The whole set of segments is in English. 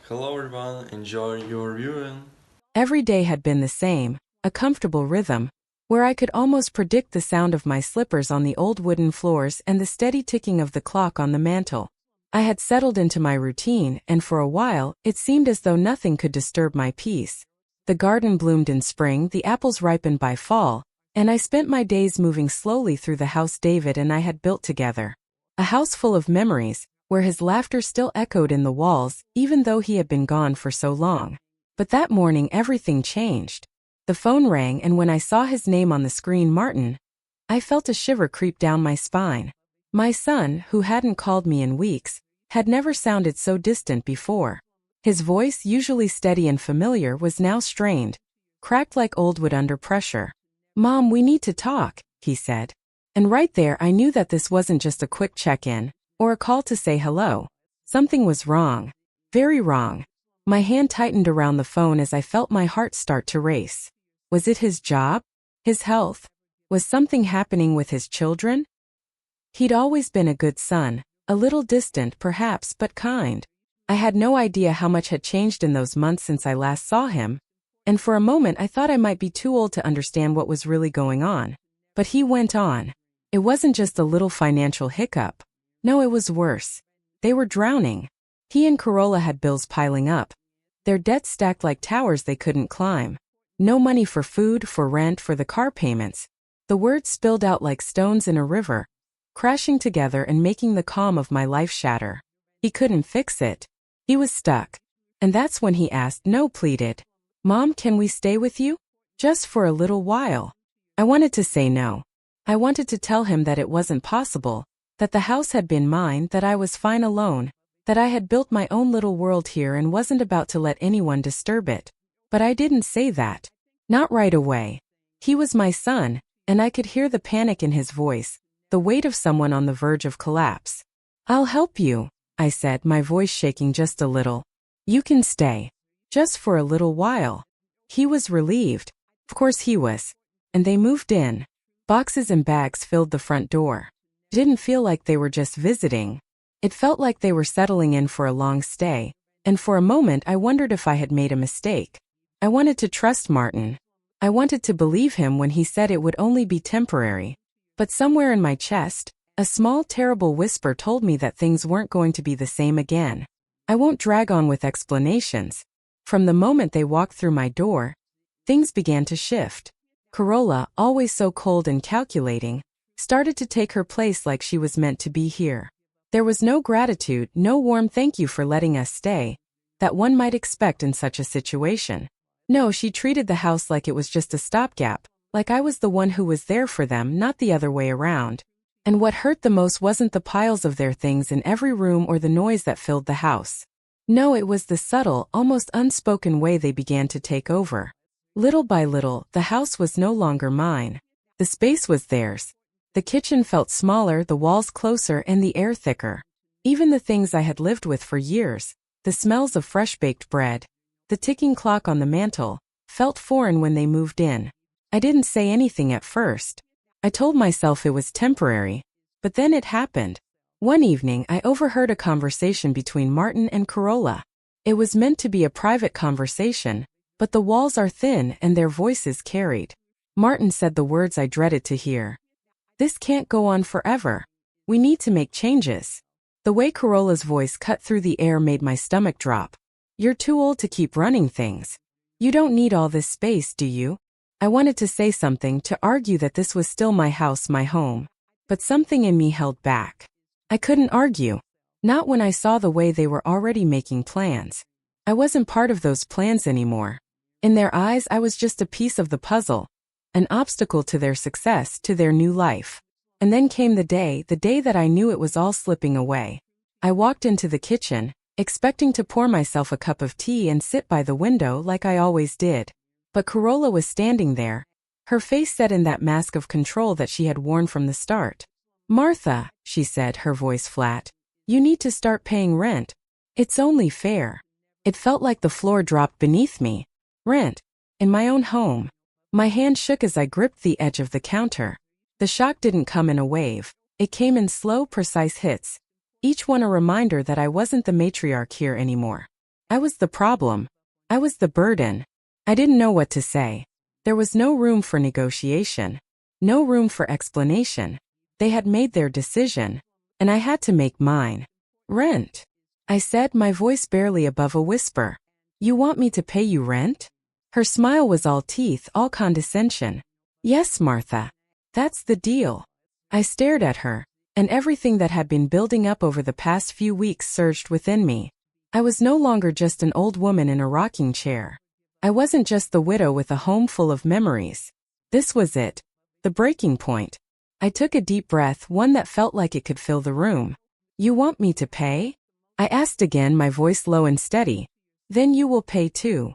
Hello everyone, enjoy your viewing. Every day had been the same, a comfortable rhythm, where I could almost predict the sound of my slippers on the old wooden floors and the steady ticking of the clock on the mantel. I had settled into my routine, and for a while, it seemed as though nothing could disturb my peace. The garden bloomed in spring, the apples ripened by fall, and I spent my days moving slowly through the house David and I had built together. A house full of memories, where his laughter still echoed in the walls, even though he had been gone for so long. But that morning everything changed. The phone rang, and when I saw his name on the screen, Martin, I felt a shiver creep down my spine. My son, who hadn't called me in weeks, had never sounded so distant before. His voice, usually steady and familiar, was now strained, cracked like old wood under pressure. "Mom, we need to talk," he said. And right there I knew that this wasn't just a quick check-in, or a call to say hello. Something was wrong. Very wrong. My hand tightened around the phone as I felt my heart start to race. Was it his job? His health? Was something happening with his children? He'd always been a good son, a little distant perhaps, but kind. I had no idea how much had changed in those months since I last saw him, and for a moment I thought I might be too old to understand what was really going on. But he went on. It wasn't just a little financial hiccup. No, it was worse. They were drowning. He and Corolla had bills piling up. Their debts stacked like towers they couldn't climb. No money for food, for rent, for the car payments. The words spilled out like stones in a river, crashing together and making the calm of my life shatter. He couldn't fix it. He was stuck. And that's when he asked, no, pleaded. "Mom, can we stay with you? Just for a little while." I wanted to say no. I wanted to tell him that it wasn't possible, that the house had been mine, that I was fine alone, that I had built my own little world here and wasn't about to let anyone disturb it. But I didn't say that. Not right away. He was my son, and I could hear the panic in his voice, the weight of someone on the verge of collapse. "I'll help you," I said, my voice shaking just a little. "You can stay. Just for a little while." He was relieved. Of course he was. And they moved in. Boxes and bags filled the front door. It didn't feel like they were just visiting. It felt like they were settling in for a long stay, and for a moment I wondered if I had made a mistake. I wanted to trust Martin. I wanted to believe him when he said it would only be temporary. But somewhere in my chest, a small, terrible whisper told me that things weren't going to be the same again. I won't drag on with explanations. From the moment they walked through my door, things began to shift. Corolla, always so cold and calculating, started to take her place like she was meant to be here. There was no gratitude, no warm thank you for letting us stay, that one might expect in such a situation. No, she treated the house like it was just a stopgap, like I was the one who was there for them, not the other way around. And what hurt the most wasn't the piles of their things in every room or the noise that filled the house. No, it was the subtle, almost unspoken way they began to take over. Little by little, the house was no longer mine. The space was theirs. The kitchen felt smaller, the walls closer, and the air thicker. Even the things I had lived with for years, the smells of fresh-baked bread, the ticking clock on the mantel, felt foreign when they moved in. I didn't say anything at first. I told myself it was temporary. But then it happened. One evening I overheard a conversation between Martin and Corolla. It was meant to be a private conversation, but the walls are thin and their voices carried. Martin said the words I dreaded to hear. "This can't go on forever. We need to make changes." The way Corolla's voice cut through the air made my stomach drop. "You're too old to keep running things. You don't need all this space, do you?" I wanted to say something, to argue that this was still my house, my home. But something in me held back. I couldn't argue. Not when I saw the way they were already making plans. I wasn't part of those plans anymore. In their eyes, I was just a piece of the puzzle, an obstacle to their success, to their new life. And then came the day that I knew it was all slipping away. I walked into the kitchen, expecting to pour myself a cup of tea and sit by the window like I always did. But Corolla was standing there, her face set in that mask of control that she had worn from the start. "Martha," she said, her voice flat, "you need to start paying rent. It's only fair." It felt like the floor dropped beneath me. Rent. In my own home. My hand shook as I gripped the edge of the counter. The shock didn't come in a wave. It came in slow, precise hits, each one a reminder that I wasn't the matriarch here anymore. I was the problem. I was the burden. I didn't know what to say. There was no room for negotiation. No room for explanation. They had made their decision, and I had to make mine. Rent. I said, my voice barely above a whisper. You want me to pay you rent? Her smile was all teeth, all condescension. Yes, Martha. That's the deal. I stared at her, and everything that had been building up over the past few weeks surged within me. I was no longer just an old woman in a rocking chair. I wasn't just the widow with a home full of memories. This was it. The breaking point. I took a deep breath, one that felt like it could fill the room. You want me to pay? I asked again, my voice low and steady. Then you will pay too.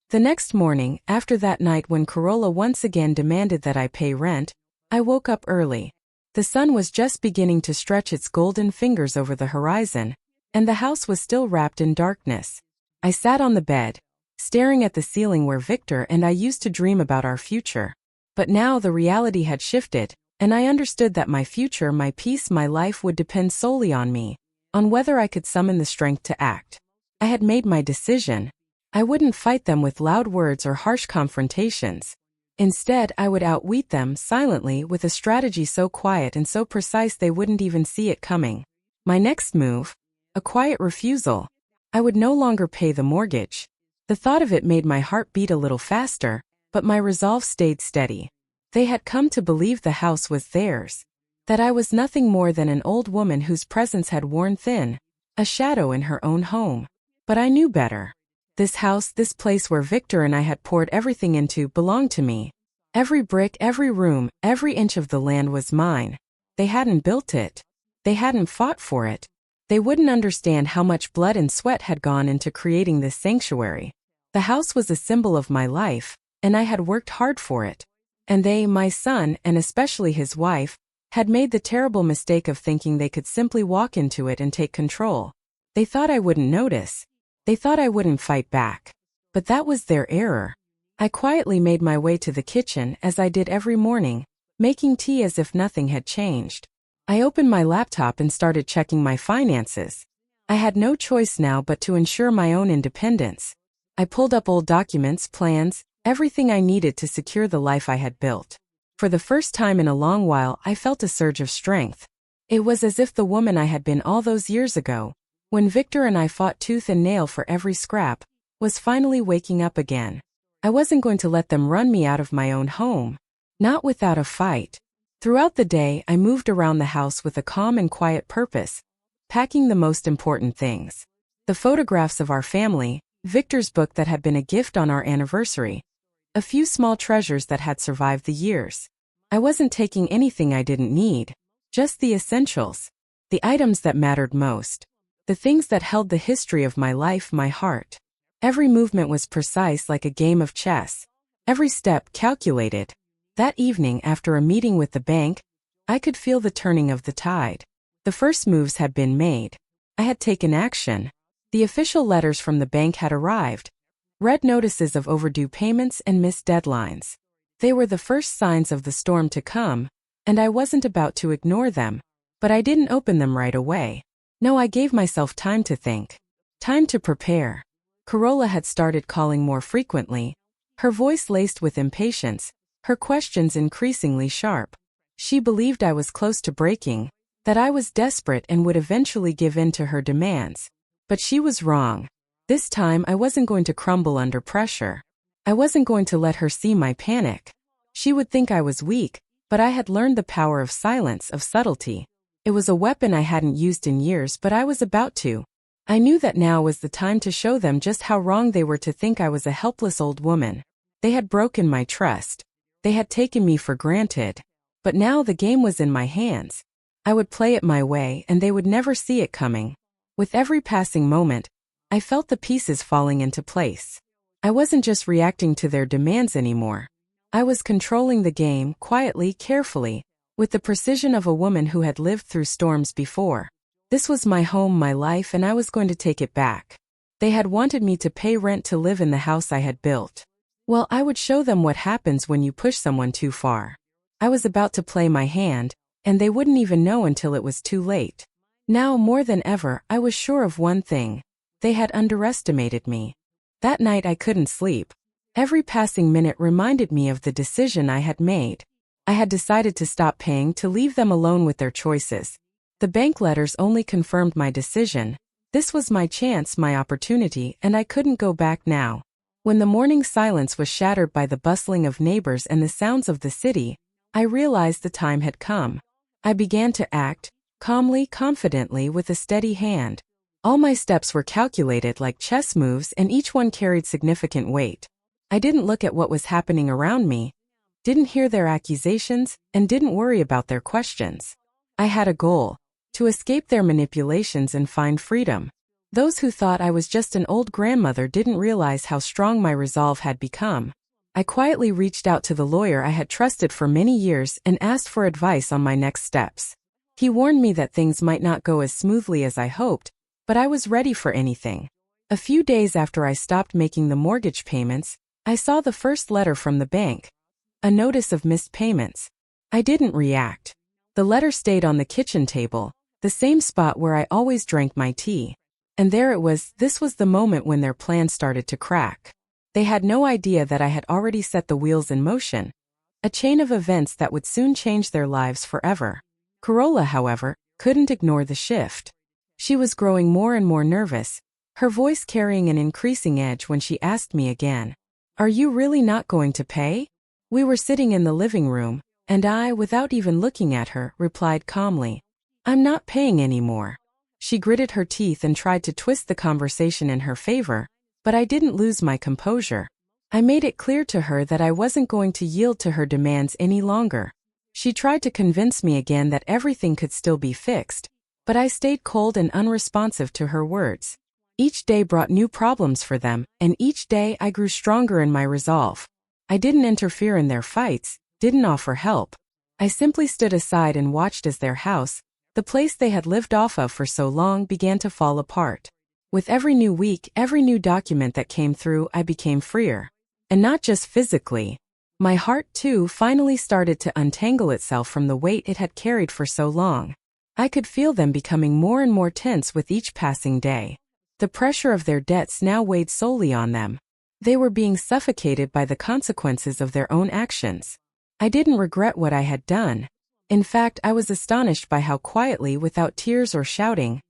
The next morning, after that night when Corolla once again demanded that I pay rent, I woke up early. The sun was just beginning to stretch its golden fingers over the horizon, and the house was still wrapped in darkness. I sat on the bed, staring at the ceiling where Victor and I used to dream about our future. But now the reality had shifted, and I understood that my future, my peace, my life would depend solely on me, on whether I could summon the strength to act. I had made my decision. I wouldn't fight them with loud words or harsh confrontations. Instead, I would outwit them silently with a strategy so quiet and so precise they wouldn't even see it coming. My next move? A quiet refusal. I would no longer pay the mortgage. The thought of it made my heart beat a little faster, but my resolve stayed steady. They had come to believe the house was theirs. That I was nothing more than an old woman whose presence had worn thin, a shadow in her own home. But I knew better. This house, this place where Victor and I had poured everything into, belonged to me. Every brick, every room, every inch of the land was mine. They hadn't built it. They hadn't fought for it. They wouldn't understand how much blood and sweat had gone into creating this sanctuary. The house was a symbol of my life, and I had worked hard for it. And they, my son, and especially his wife, had made the terrible mistake of thinking they could simply walk into it and take control. They thought I wouldn't notice. They thought I wouldn't fight back. But that was their error. I quietly made my way to the kitchen as I did every morning, making tea as if nothing had changed. I opened my laptop and started checking my finances. I had no choice now but to ensure my own independence. I pulled up old documents, plans, everything I needed to secure the life I had built. For the first time in a long while, I felt a surge of strength. It was as if the woman I had been all those years ago, when Victor and I fought tooth and nail for every scrap, was finally waking up again. I wasn't going to let them run me out of my own home. Not without a fight. Throughout the day, I moved around the house with a calm and quiet purpose, packing the most important things. The photographs of our family, Victor's book that had been a gift on our anniversary, a few small treasures that had survived the years. I wasn't taking anything I didn't need, just the essentials, the items that mattered most, the things that held the history of my life, my heart. Every movement was precise like a game of chess, every step calculated. That evening, after a meeting with the bank, I could feel the turning of the tide. The first moves had been made. I had taken action. The official letters from the bank had arrived. Red notices of overdue payments and missed deadlines. They were the first signs of the storm to come, and I wasn't about to ignore them. But I didn't open them right away. No, I gave myself time to think. Time to prepare. Corolla had started calling more frequently, her voice laced with impatience, her questions increasingly sharp. She believed I was close to breaking, that I was desperate and would eventually give in to her demands. But she was wrong. This time I wasn't going to crumble under pressure. I wasn't going to let her see my panic. She would think I was weak, but I had learned the power of silence, of subtlety. It was a weapon I hadn't used in years, but I was about to. I knew that now was the time to show them just how wrong they were to think I was a helpless old woman. They had broken my trust. They had taken me for granted. But now the game was in my hands. I would play it my way and they would never see it coming. With every passing moment, I felt the pieces falling into place. I wasn't just reacting to their demands anymore. I was controlling the game, quietly, carefully, with the precision of a woman who had lived through storms before. This was my home, my life, and I was going to take it back. They had wanted me to pay rent to live in the house I had built. Well, I would show them what happens when you push someone too far. I was about to play my hand, and they wouldn't even know until it was too late. Now, more than ever, I was sure of one thing. They had underestimated me. That night I couldn't sleep. Every passing minute reminded me of the decision I had made. I had decided to stop paying, to leave them alone with their choices. The bank letters only confirmed my decision. This was my chance, my opportunity, and I couldn't go back now. When the morning silence was shattered by the bustling of neighbors and the sounds of the city, I realized the time had come. I began to act, calmly, confidently, with a steady hand. All my steps were calculated like chess moves, and each one carried significant weight. I didn't look at what was happening around me, didn't hear their accusations, and didn't worry about their questions. I had a goal: to escape their manipulations and find freedom. Those who thought I was just an old grandmother didn't realize how strong my resolve had become. I quietly reached out to the lawyer I had trusted for many years and asked for advice on my next steps. He warned me that things might not go as smoothly as I hoped, but I was ready for anything. A few days after I stopped making the mortgage payments, I saw the first letter from the bank. A notice of missed payments. I didn't react. The letter stayed on the kitchen table, the same spot where I always drank my tea. And there it was. This was the moment when their plan started to crack. They had no idea that I had already set the wheels in motion. A chain of events that would soon change their lives forever. Corolla, however, couldn't ignore the shift. She was growing more and more nervous, her voice carrying an increasing edge when she asked me again, "Are you really not going to pay?" We were sitting in the living room, and I, without even looking at her, replied calmly, "I'm not paying anymore." She gritted her teeth and tried to twist the conversation in her favor, but I didn't lose my composure. I made it clear to her that I wasn't going to yield to her demands any longer. She tried to convince me again that everything could still be fixed, but I stayed cold and unresponsive to her words. Each day brought new problems for them, and each day I grew stronger in my resolve. I didn't interfere in their fights, didn't offer help. I simply stood aside and watched as their house, the place they had lived off of for so long, began to fall apart. With every new week, every new document that came through, I became freer. And not just physically. My heart, too, finally started to untangle itself from the weight it had carried for so long. I could feel them becoming more and more tense with each passing day. The pressure of their debts now weighed solely on them. They were being suffocated by the consequences of their own actions. I didn't regret what I had done. In fact, I was astonished by how quietly, without tears or shouting,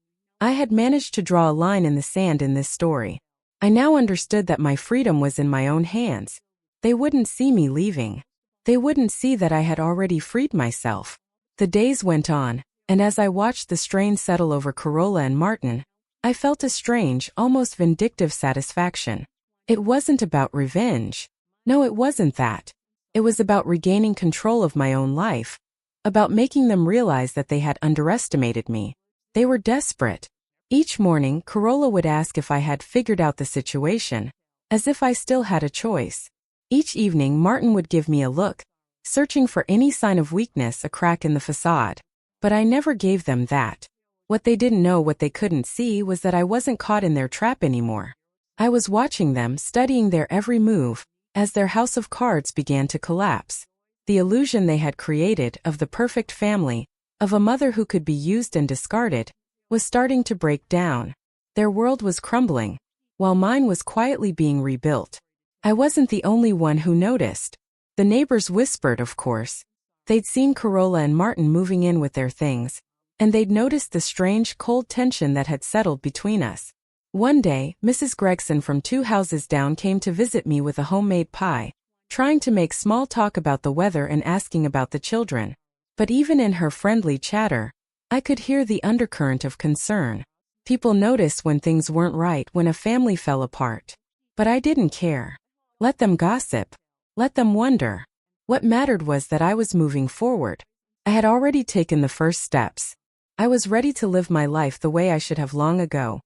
I had managed to draw a line in the sand in this story. I now understood that my freedom was in my own hands. They wouldn't see me leaving. They wouldn't see that I had already freed myself. The days went on, and as I watched the strain settle over Corolla and Martin, I felt a strange, almost vindictive satisfaction. It wasn't about revenge. No, it wasn't that. It was about regaining control of my own life. About making them realize that they had underestimated me. They were desperate. Each morning, Corolla would ask if I had figured out the situation, as if I still had a choice. Each evening, Martin would give me a look, searching for any sign of weakness, a crack in the facade. But I never gave them that. What they didn't know, what they couldn't see, was that I wasn't caught in their trap anymore. I was watching them, studying their every move, as their house of cards began to collapse. The illusion they had created of the perfect family, of a mother who could be used and discarded, was starting to break down. Their world was crumbling, while mine was quietly being rebuilt. I wasn't the only one who noticed. The neighbors whispered, of course. They'd seen Corolla and Martin moving in with their things, and they'd noticed the strange, cold tension that had settled between us. One day, Mrs. Gregson from 2 houses down came to visit me with a homemade pie, trying to make small talk about the weather and asking about the children. But even in her friendly chatter, I could hear the undercurrent of concern. People noticed when things weren't right, when a family fell apart. But I didn't care. Let them gossip. Let them wonder. What mattered was that I was moving forward. I had already taken the first steps. I was ready to live my life the way I should have long ago.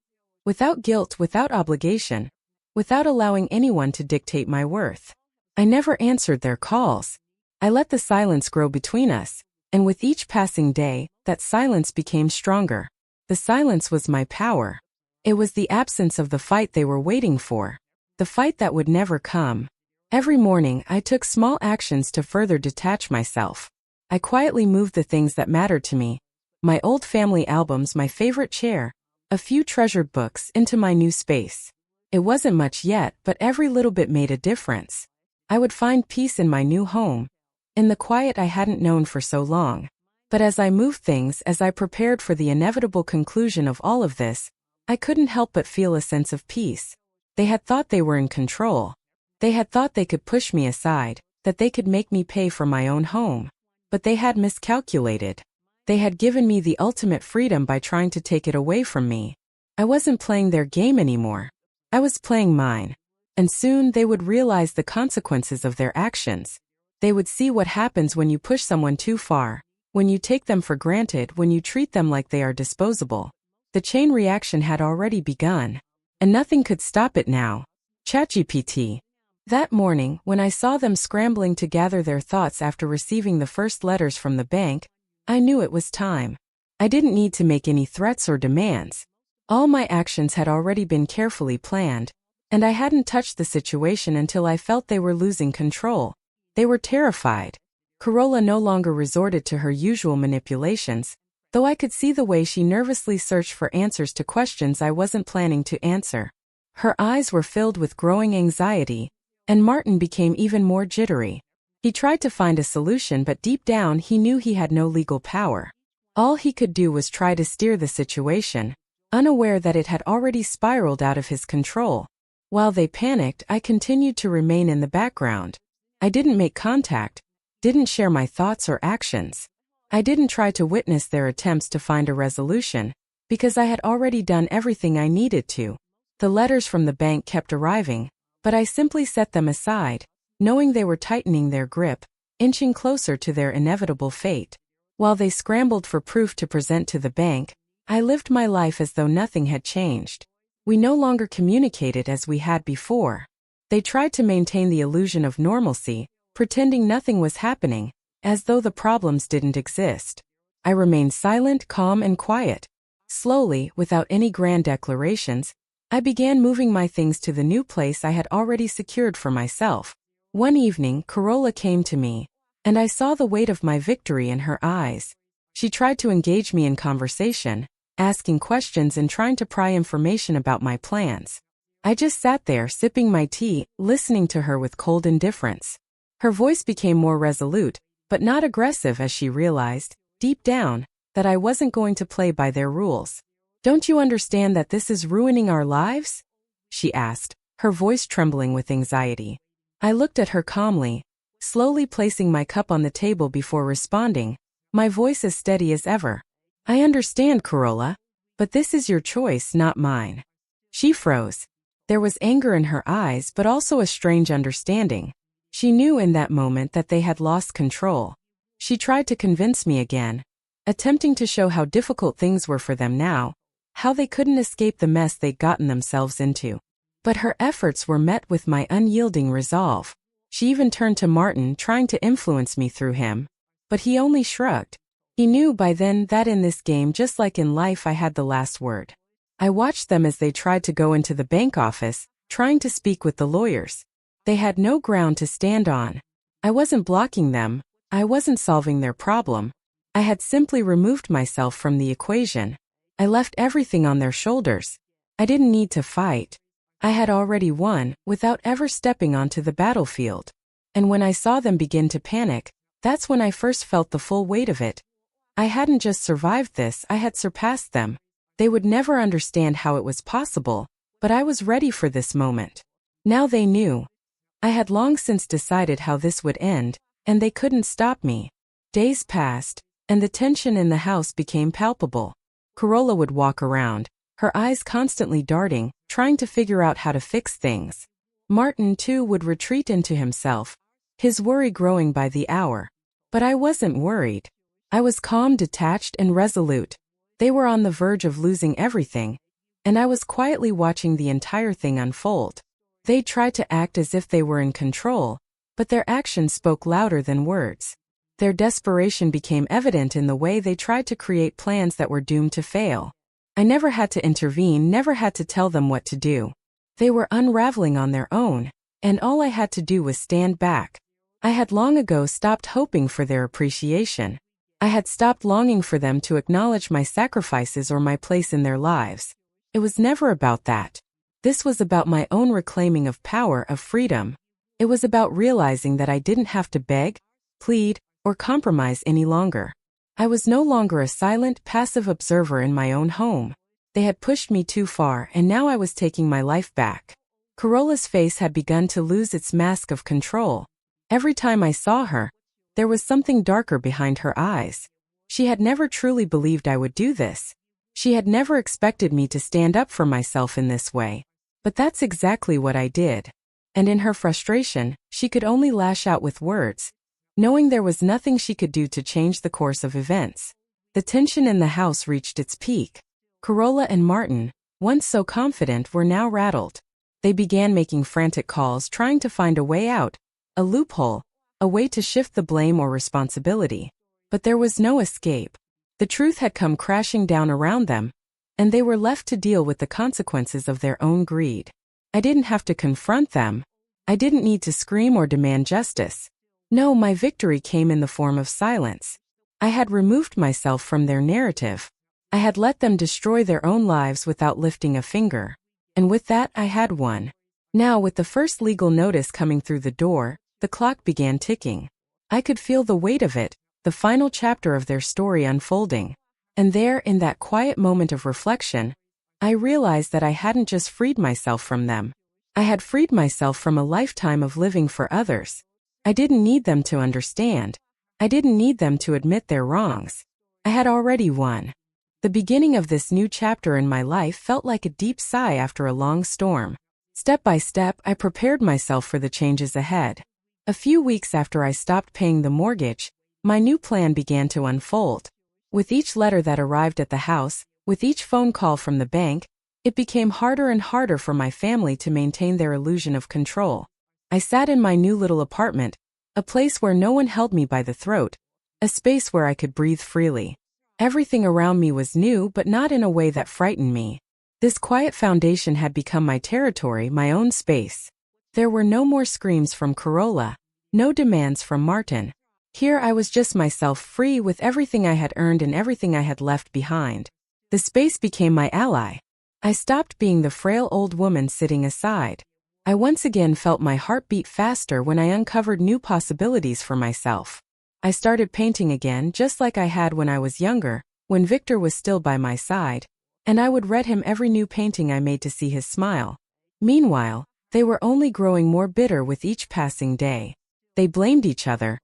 Without guilt, without obligation, without allowing anyone to dictate my worth. I never answered their calls. I let the silence grow between us, and with each passing day, that silence became stronger. The silence was my power. It was the absence of the fight they were waiting for. The fight that would never come. Every morning, I took small actions to further detach myself. I quietly moved the things that mattered to me. My old family albums, my favorite chair, a few treasured books into my new space. It wasn't much yet, but every little bit made a difference. I would find peace in my new home, in the quiet I hadn't known for so long. But as I moved things, as I prepared for the inevitable conclusion of all of this, I couldn't help but feel a sense of peace. They had thought they were in control. They had thought they could push me aside, that they could make me pay for my own home. But they had miscalculated. They had given me the ultimate freedom by trying to take it away from me. I wasn't playing their game anymore. I was playing mine. And soon they would realize the consequences of their actions. They would see what happens when you push someone too far, when you take them for granted, when you treat them like they are disposable. The chain reaction had already begun. And nothing could stop it now. ChatGPT. That morning, when I saw them scrambling to gather their thoughts after receiving the first letters from the bank, I knew it was time. I didn't need to make any threats or demands. All my actions had already been carefully planned, and I hadn't touched the situation until I felt they were losing control. They were terrified. Corolla no longer resorted to her usual manipulations, though I could see the way she nervously searched for answers to questions I wasn't planning to answer. Her eyes were filled with growing anxiety, and Martin became even more jittery. He tried to find a solution, but deep down he knew he had no legal power. All he could do was try to steer the situation, unaware that it had already spiraled out of his control. While they panicked, I continued to remain in the background. I didn't make contact, didn't share my thoughts or actions. I didn't try to witness their attempts to find a resolution, because I had already done everything I needed to. The letters from the bank kept arriving, but I simply set them aside, knowing they were tightening their grip, inching closer to their inevitable fate. While they scrambled for proof to present to the bank, I lived my life as though nothing had changed. We no longer communicated as we had before. They tried to maintain the illusion of normalcy, pretending nothing was happening, as though the problems didn't exist. I remained silent, calm, and quiet. Slowly, without any grand declarations, I began moving my things to the new place I had already secured for myself. One evening, Corolla came to me, and I saw the weight of my victory in her eyes. She tried to engage me in conversation, asking questions and trying to pry information about my plans. I just sat there sipping my tea, listening to her with cold indifference. Her voice became more resolute, but not aggressive, as she realized, deep down, that I wasn't going to play by their rules. "Don't you understand that this is ruining our lives?" she asked, her voice trembling with anxiety. I looked at her calmly, slowly placing my cup on the table before responding, my voice as steady as ever. "I understand, Corolla, but this is your choice, not mine." She froze. There was anger in her eyes, but also a strange understanding. She knew in that moment that they had lost control. She tried to convince me again, attempting to show how difficult things were for them now, how they couldn't escape the mess they'd gotten themselves into. But her efforts were met with my unyielding resolve. She even turned to Martin, trying to influence me through him. But he only shrugged. He knew by then that in this game, just like in life, I had the last word. I watched them as they tried to go into the bank office, trying to speak with the lawyers. They had no ground to stand on. I wasn't blocking them. I wasn't solving their problem. I had simply removed myself from the equation. I left everything on their shoulders. I didn't need to fight. I had already won, without ever stepping onto the battlefield. And when I saw them begin to panic, that's when I first felt the full weight of it. I hadn't just survived this, I had surpassed them. They would never understand how it was possible, but I was ready for this moment. Now they knew. I had long since decided how this would end, and they couldn't stop me. Days passed, and the tension in the house became palpable. Corolla would walk around, her eyes constantly darting, trying to figure out how to fix things. Martin, too, would retreat into himself, his worry growing by the hour. But I wasn't worried. I was calm, detached, and resolute. They were on the verge of losing everything, and I was quietly watching the entire thing unfold. They tried to act as if they were in control, but their actions spoke louder than words. Their desperation became evident in the way they tried to create plans that were doomed to fail. I never had to intervene, never had to tell them what to do. They were unraveling on their own, and all I had to do was stand back. I had long ago stopped hoping for their appreciation. I had stopped longing for them to acknowledge my sacrifices or my place in their lives. It was never about that. This was about my own reclaiming of power, of freedom. It was about realizing that I didn't have to beg, plead, or compromise any longer. I was no longer a silent, passive observer in my own home. They had pushed me too far, and now I was taking my life back. Corolla's face had begun to lose its mask of control. Every time I saw her, there was something darker behind her eyes. She had never truly believed I would do this. She had never expected me to stand up for myself in this way. But that's exactly what I did. And in her frustration, she could only lash out with words, knowing there was nothing she could do to change the course of events. The tension in the house reached its peak. Corolla and Martin, once so confident, were now rattled. They began making frantic calls, trying to find a way out, a loophole, a way to shift the blame or responsibility. But there was no escape. The truth had come crashing down around them, and they were left to deal with the consequences of their own greed. I didn't have to confront them. I didn't need to scream or demand justice. No, my victory came in the form of silence. I had removed myself from their narrative. I had let them destroy their own lives without lifting a finger. And with that, I had won. Now, with the first legal notice coming through the door, the clock began ticking. I could feel the weight of it, the final chapter of their story unfolding. And there, in that quiet moment of reflection, I realized that I hadn't just freed myself from them. I had freed myself from a lifetime of living for others. I didn't need them to understand. I didn't need them to admit their wrongs. I had already won. The beginning of this new chapter in my life felt like a deep sigh after a long storm. Step by step, I prepared myself for the changes ahead. A few weeks after I stopped paying the mortgage, my new plan began to unfold. With each letter that arrived at the house, with each phone call from the bank, it became harder and harder for my family to maintain their illusion of control. I sat in my new little apartment, a place where no one held me by the throat, a space where I could breathe freely. Everything around me was new, but not in a way that frightened me. This quiet foundation had become my territory, my own space. There were no more screams from Corolla, no demands from Martin. Here I was just myself, free with everything I had earned and everything I had left behind. The space became my ally. I stopped being the frail old woman sitting aside. I once again felt my heart beat faster when I uncovered new possibilities for myself. I started painting again, just like I had when I was younger, when Victor was still by my side, and I would read him every new painting I made to see his smile. Meanwhile, they were only growing more bitter with each passing day. They blamed each other,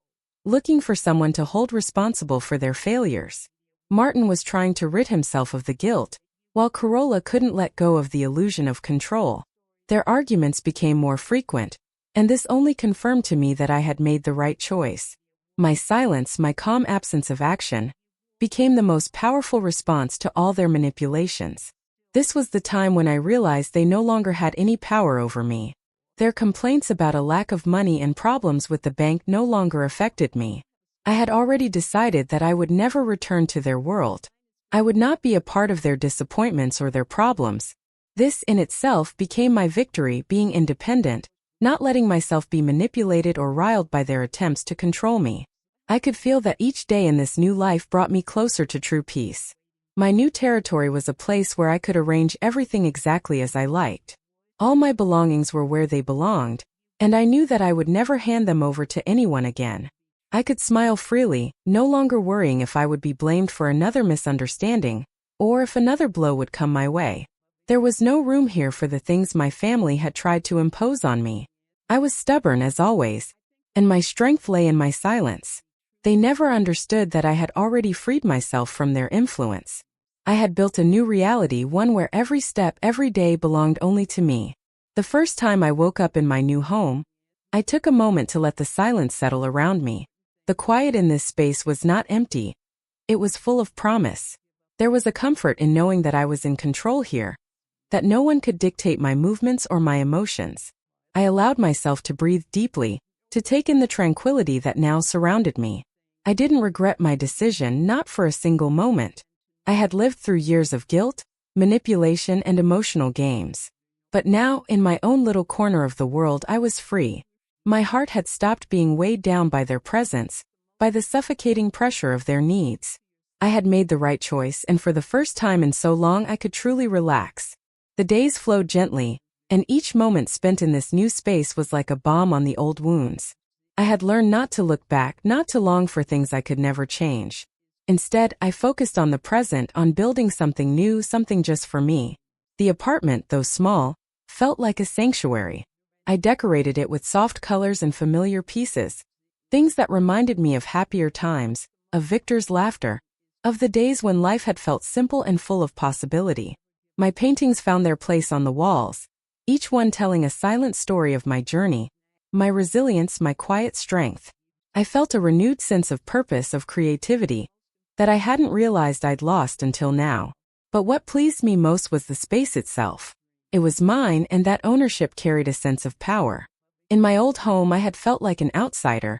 looking for someone to hold responsible for their failures. Martin was trying to rid himself of the guilt, while Corolla couldn't let go of the illusion of control. Their arguments became more frequent, and this only confirmed to me that I had made the right choice. My silence, my calm absence of action, became the most powerful response to all their manipulations. This was the time when I realized they no longer had any power over me. Their complaints about a lack of money and problems with the bank no longer affected me. I had already decided that I would never return to their world. I would not be a part of their disappointments or their problems. This in itself became my victory, being independent, not letting myself be manipulated or riled by their attempts to control me. I could feel that each day in this new life brought me closer to true peace. My new territory was a place where I could arrange everything exactly as I liked. All my belongings were where they belonged, and I knew that I would never hand them over to anyone again. I could smile freely, no longer worrying if I would be blamed for another misunderstanding, or if another blow would come my way. There was no room here for the things my family had tried to impose on me. I was stubborn as always, and my strength lay in my silence. They never understood that I had already freed myself from their influence. I had built a new reality, one where every step, every day belonged only to me. The first time I woke up in my new home, I took a moment to let the silence settle around me. The quiet in this space was not empty. It was full of promise. There was a comfort in knowing that I was in control here, that no one could dictate my movements or my emotions. I allowed myself to breathe deeply, to take in the tranquility that now surrounded me. I didn't regret my decision, not for a single moment. I had lived through years of guilt, manipulation, and emotional games. But now, in my own little corner of the world, I was free. My heart had stopped being weighed down by their presence, by the suffocating pressure of their needs. I had made the right choice, and for the first time in so long I could truly relax. The days flowed gently, and each moment spent in this new space was like a balm on the old wounds. I had learned not to look back, not to long for things I could never change. Instead, I focused on the present, on building something new, something just for me. The apartment, though small, felt like a sanctuary. I decorated it with soft colors and familiar pieces, things that reminded me of happier times, of Victor's laughter, of the days when life had felt simple and full of possibility. My paintings found their place on the walls, each one telling a silent story of my journey, my resilience, my quiet strength. I felt a renewed sense of purpose, of creativity, that I hadn't realized I'd lost until now. But what pleased me most was the space itself. It was mine, and that ownership carried a sense of power. In my old home, I had felt like an outsider,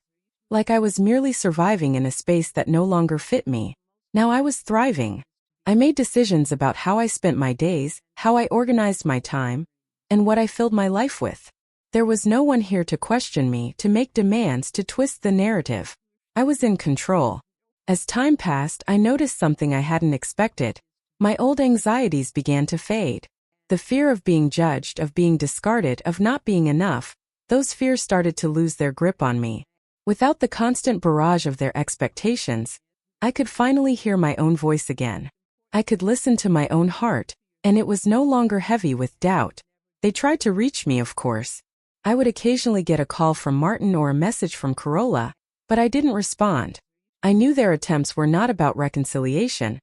like I was merely surviving in a space that no longer fit me. Now I was thriving. I made decisions about how I spent my days, how I organized my time, and what I filled my life with. There was no one here to question me, to make demands, to twist the narrative. I was in control. As time passed, I noticed something I hadn't expected. My old anxieties began to fade. The fear of being judged, of being discarded, of not being enough, those fears started to lose their grip on me. Without the constant barrage of their expectations, I could finally hear my own voice again. I could listen to my own heart, and it was no longer heavy with doubt. They tried to reach me, of course. I would occasionally get a call from Martin or a message from Carola, but I didn't respond. I knew their attempts were not about reconciliation.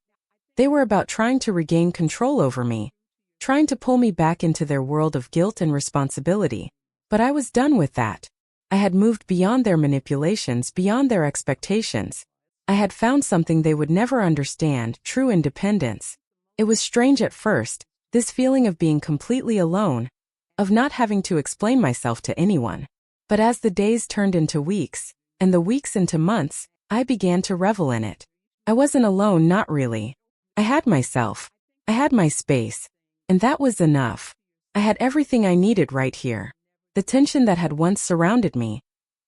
They were about trying to regain control over me, trying to pull me back into their world of guilt and responsibility. But I was done with that. I had moved beyond their manipulations, beyond their expectations. I had found something they would never understand: true independence. It was strange at first, this feeling of being completely alone, of not having to explain myself to anyone. But as the days turned into weeks, and the weeks into months, I began to revel in it. I wasn't alone, not really. I had myself. I had my space. And that was enough. I had everything I needed right here. The tension that had once surrounded me,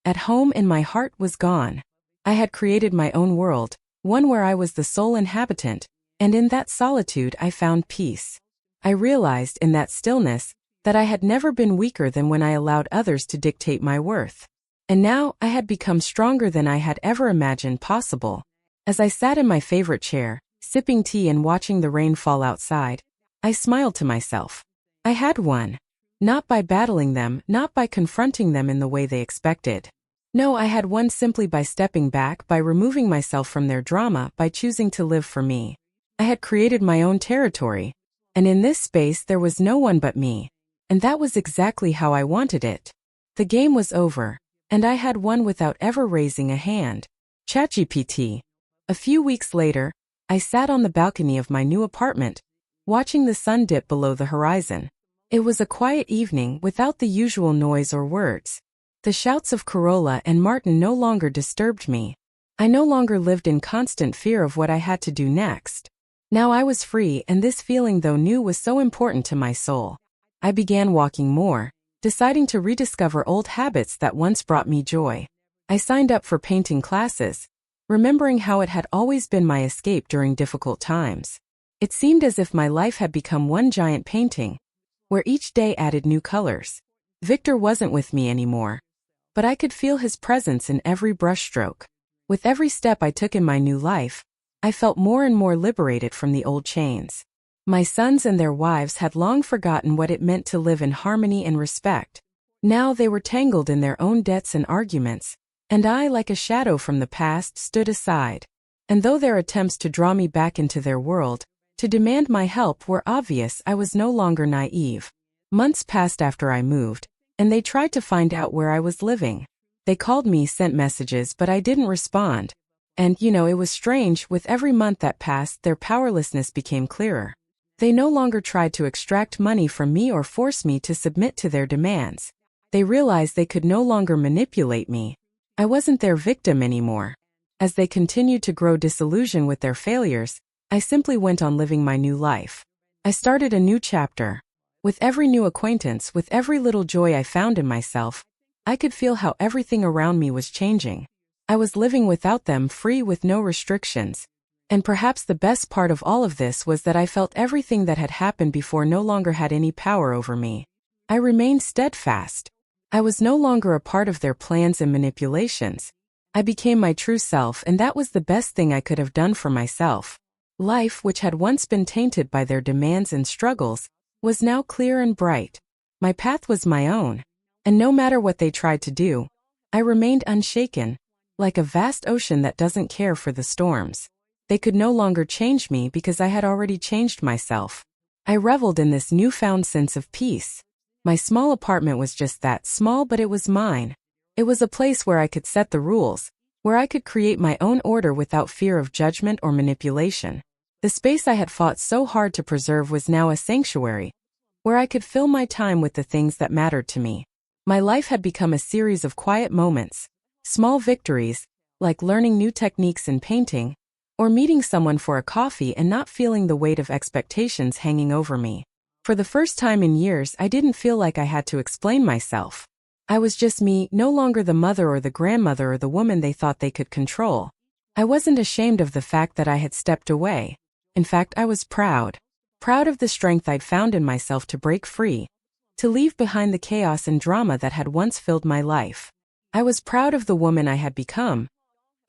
at home in my heart, was gone. I had created my own world, one where I was the sole inhabitant, and in that solitude I found peace. I realized in that stillness that I had never been weaker than when I allowed others to dictate my worth. And now I had become stronger than I had ever imagined possible. As I sat in my favorite chair, sipping tea and watching the rain fall outside, I smiled to myself. I had won. Not by battling them, not by confronting them in the way they expected. No, I had won simply by stepping back, by removing myself from their drama, by choosing to live for me. I had created my own territory. And in this space there was no one but me. And that was exactly how I wanted it. The game was over. And I had won without ever raising a hand. ChatGPT. A few weeks later, I sat on the balcony of my new apartment, watching the sun dip below the horizon. It was a quiet evening without the usual noise or words. The shouts of Carola and Martin no longer disturbed me. I no longer lived in constant fear of what I had to do next. Now I was free, and this feeling, though new, was so important to my soul. I began walking more, deciding to rediscover old habits that once brought me joy. I signed up for painting classes, remembering how it had always been my escape during difficult times. It seemed as if my life had become one giant painting, where each day added new colors. Victor wasn't with me anymore, but I could feel his presence in every brushstroke. With every step I took in my new life, I felt more and more liberated from the old chains. My sons and their wives had long forgotten what it meant to live in harmony and respect. Now they were tangled in their own debts and arguments, and I, like a shadow from the past, stood aside. And though their attempts to draw me back into their world, to demand my help, were obvious, I was no longer naive. Months passed after I moved, and they tried to find out where I was living. They called me, sent messages, but I didn't respond. And, it was strange, with every month that passed, their powerlessness became clearer. They no longer tried to extract money from me or force me to submit to their demands. They realized they could no longer manipulate me. I wasn't their victim anymore. As they continued to grow disillusioned with their failures, I simply went on living my new life. I started a new chapter. With every new acquaintance, with every little joy I found in myself, I could feel how everything around me was changing. I was living without them, free with no restrictions. And perhaps the best part of all of this was that I felt everything that had happened before no longer had any power over me. I remained steadfast. I was no longer a part of their plans and manipulations. I became my true self, and that was the best thing I could have done for myself. Life, which had once been tainted by their demands and struggles, was now clear and bright. My path was my own. And no matter what they tried to do, I remained unshaken, like a vast ocean that doesn't care for the storms. They could no longer change me because I had already changed myself. I reveled in this newfound sense of peace. My small apartment was just that small, but it was mine. It was a place where I could set the rules, where I could create my own order without fear of judgment or manipulation. The space I had fought so hard to preserve was now a sanctuary, where I could fill my time with the things that mattered to me. My life had become a series of quiet moments, small victories, like learning new techniques in painting, or meeting someone for a coffee and not feeling the weight of expectations hanging over me. For the first time in years, I didn't feel like I had to explain myself. I was just me, no longer the mother or the grandmother or the woman they thought they could control. I wasn't ashamed of the fact that I had stepped away. In fact, I was proud. Proud of the strength I'd found in myself to break free, to leave behind the chaos and drama that had once filled my life. I was proud of the woman I had become,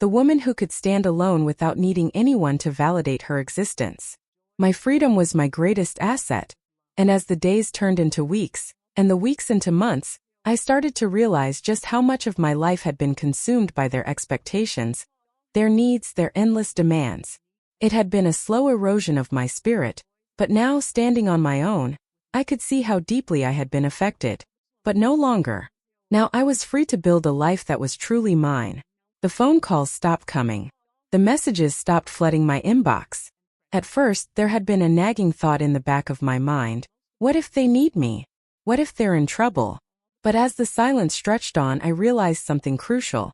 the woman who could stand alone without needing anyone to validate her existence. My freedom was my greatest asset, and as the days turned into weeks, and the weeks into months, I started to realize just how much of my life had been consumed by their expectations, their needs, their endless demands. It had been a slow erosion of my spirit, but now, standing on my own, I could see how deeply I had been affected. But no longer. Now I was free to build a life that was truly mine. The phone calls stopped coming. The messages stopped flooding my inbox. At first, there had been a nagging thought in the back of my mind. What if they need me? What if they're in trouble? But as the silence stretched on, I realized something crucial.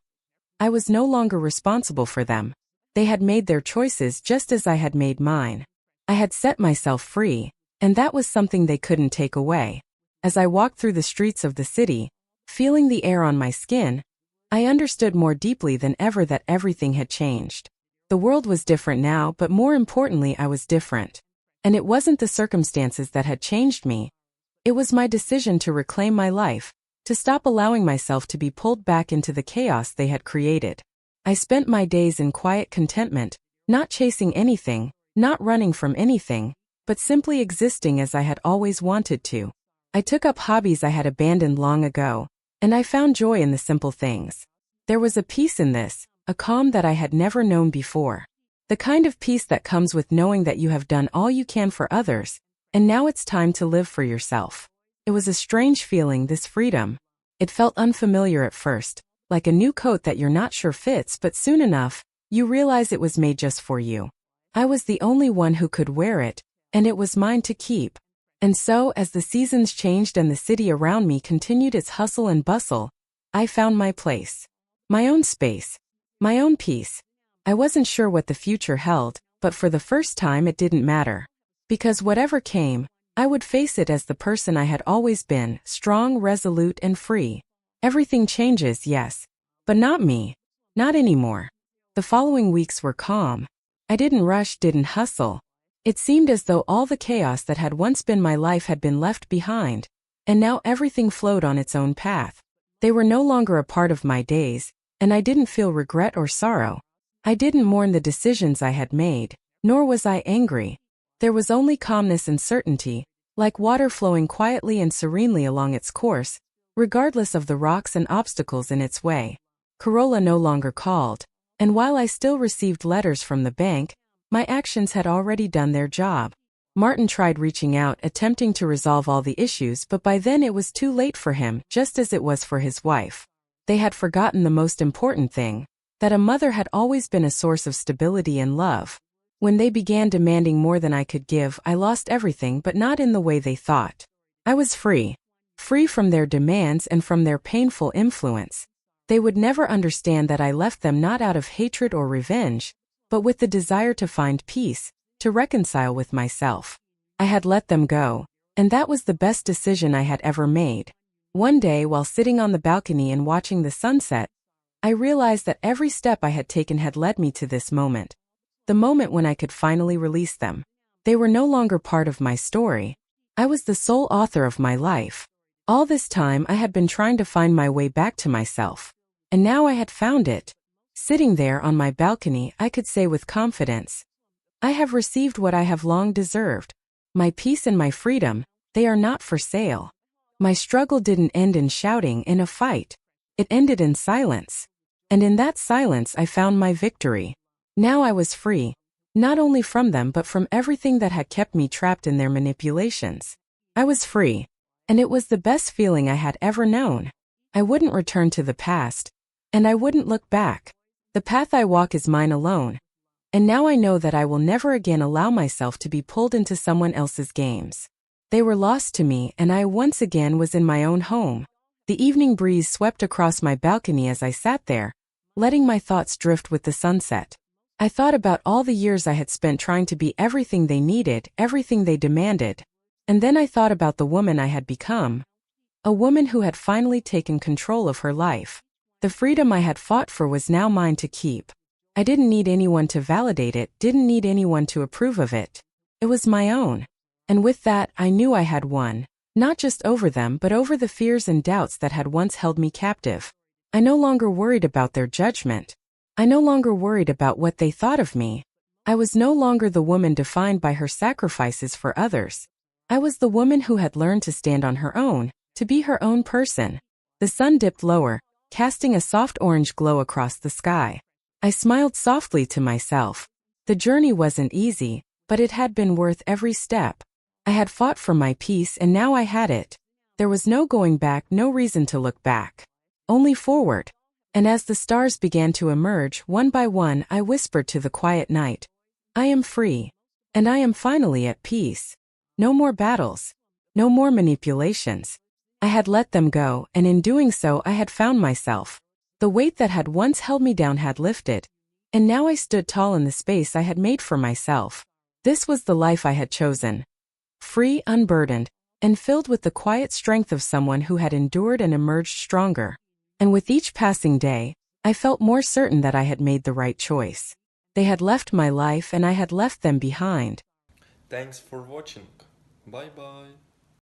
I was no longer responsible for them. They had made their choices just as I had made mine. I had set myself free, and that was something they couldn't take away. As I walked through the streets of the city, feeling the air on my skin, I understood more deeply than ever that everything had changed. The world was different now, but more importantly, I was different. And it wasn't the circumstances that had changed me. It was my decision to reclaim my life, to stop allowing myself to be pulled back into the chaos they had created. I spent my days in quiet contentment, not chasing anything, not running from anything, but simply existing as I had always wanted to. I took up hobbies I had abandoned long ago, and I found joy in the simple things. There was a peace in this, a calm that I had never known before. The kind of peace that comes with knowing that you have done all you can for others, and now it's time to live for yourself. It was a strange feeling, this freedom. It felt unfamiliar at first, like a new coat that you're not sure fits, but soon enough, you realize it was made just for you. I was the only one who could wear it, and it was mine to keep. And so, as the seasons changed and the city around me continued its hustle and bustle, I found my place. My own space. My own peace. I wasn't sure what the future held, but for the first time it didn't matter. Because whatever came, I would face it as the person I had always been, strong, resolute, and free. Everything changes, yes. But not me. Not anymore. The following weeks were calm. I didn't rush, didn't hustle. It seemed as though all the chaos that had once been my life had been left behind, and now everything flowed on its own path. They were no longer a part of my days, and I didn't feel regret or sorrow. I didn't mourn the decisions I had made, nor was I angry. There was only calmness and certainty, like water flowing quietly and serenely along its course, regardless of the rocks and obstacles in its way. Corolla no longer called, and while I still received letters from the bank, my actions had already done their job. Martin tried reaching out, attempting to resolve all the issues, but by then it was too late for him, just as it was for his wife. They had forgotten the most important thing, that a mother had always been a source of stability and love. When they began demanding more than I could give, I lost everything, but not in the way they thought. I was free. Free from their demands and from their painful influence. They would never understand that I left them not out of hatred or revenge, but with the desire to find peace, to reconcile with myself. I had let them go, and that was the best decision I had ever made. One day, while sitting on the balcony and watching the sunset, I realized that every step I had taken had led me to this moment. the moment when I could finally release them. They were no longer part of my story. I was the sole author of my life. All this time I had been trying to find my way back to myself. And now I had found it. Sitting there on my balcony, I could say with confidence, I have received what I have long deserved. My peace and my freedom, they are not for sale. My struggle didn't end in shouting in a fight. It ended in silence. And in that silence I found my victory. Now I was free, not only from them but from everything that had kept me trapped in their manipulations. I was free, and it was the best feeling I had ever known. I wouldn't return to the past, and I wouldn't look back. The path I walk is mine alone. And now I know that I will never again allow myself to be pulled into someone else's games. They were lost to me, and I once again was in my own home. The evening breeze swept across my balcony as I sat there, letting my thoughts drift with the sunset. I thought about all the years I had spent trying to be everything they needed, everything they demanded. And then I thought about the woman I had become. A woman who had finally taken control of her life. The freedom I had fought for was now mine to keep. I didn't need anyone to validate it, didn't need anyone to approve of it. It was my own. And with that, I knew I had won, not just over them but over the fears and doubts that had once held me captive. I no longer worried about their judgment. I no longer worried about what they thought of me. I was no longer the woman defined by her sacrifices for others. I was the woman who had learned to stand on her own, to be her own person. The sun dipped lower, casting a soft orange glow across the sky. I smiled softly to myself. The journey wasn't easy, but it had been worth every step. I had fought for my peace and now I had it. There was no going back, no reason to look back. Only forward. And as the stars began to emerge, one by one, I whispered to the quiet night, I am free. And I am finally at peace. No more battles. No more manipulations. I had let them go, and in doing so I had found myself. The weight that had once held me down had lifted, and now I stood tall in the space I had made for myself. This was the life I had chosen. Free, unburdened, and filled with the quiet strength of someone who had endured and emerged stronger. And with each passing day, I felt more certain that I had made the right choice. They had left my life and I had left them behind. Thanks for watching. Bye bye.